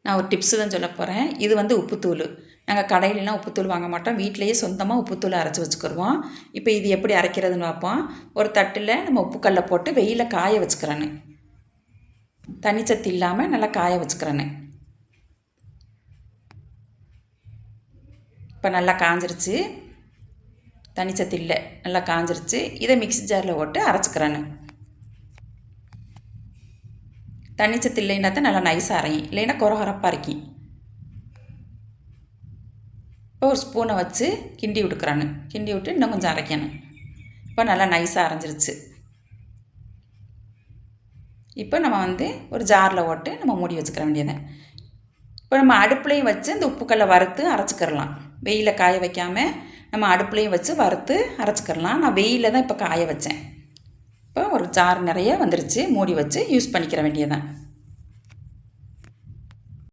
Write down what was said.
நான் ஒரு டிப்ஸு தான் சொல்ல போகிறேன். இது வந்து உப்புத்தூள். நாங்கள் கடையிலலாம் உப்புத்தூள் வாங்க மாட்டோம். வீட்டிலேயே சொந்தமாக உப்புத்தூள் அரைச்சி வச்சுக்கிருவோம். இப்போ இது எப்படி அரைக்கிறதுன்னு பார்ப்போம். ஒரு தட்டில் நம்ம உப்புக்கல்லை போட்டு வெயிலில் காய வச்சுக்கிறேன்னு. தனிச்சத்து இல்லாமல் நல்லா காய வச்சுக்கிறேன்னு. இப்போ நல்லா காஞ்சிருச்சு. தனிச்சத்து இல்லை, நல்லா காஞ்சிருச்சு. இதை மிக்ஸி ஜாரில் போட்டு அரைச்சிக்கிறேன்னு. தனிச்சத்து இல்லைன்னா தான் நல்லா நைஸாக அரையும், இல்லைன்னா கொரகொரப்பாக அரைக்கும். இப்போ ஒரு ஸ்பூனை வச்சு கிண்டி விட்டுக்கிறான்னு. கிண்டி விட்டு இன்னும் கொஞ்சம் அரைக்கணும். இப்போ நல்லா நைஸாக அரைஞ்சிருச்சு. இப்போ நம்ம வந்து ஒரு ஜாரில் போட்டு நம்ம மூடி வச்சுக்கிற வேண்டியது. இப்போ நம்ம அடுப்புலையும் வச்சு இந்த உப்புக்கல்லை வறுத்து அரைச்சிக்கிறலாம். வெயிலில் காய வைக்காமல் நம்ம அடுப்புலையும் வச்சு வறுத்து அரைச்சிக்கிறலாம். நான் வெயிலில் தான் இப்போ காய வச்சேன். இப்போ ஒரு ஜார் நிறைய வந்துருச்சு. மூடி வச்சு யூஸ் பண்ணிக்கிற வேண்டியதான்.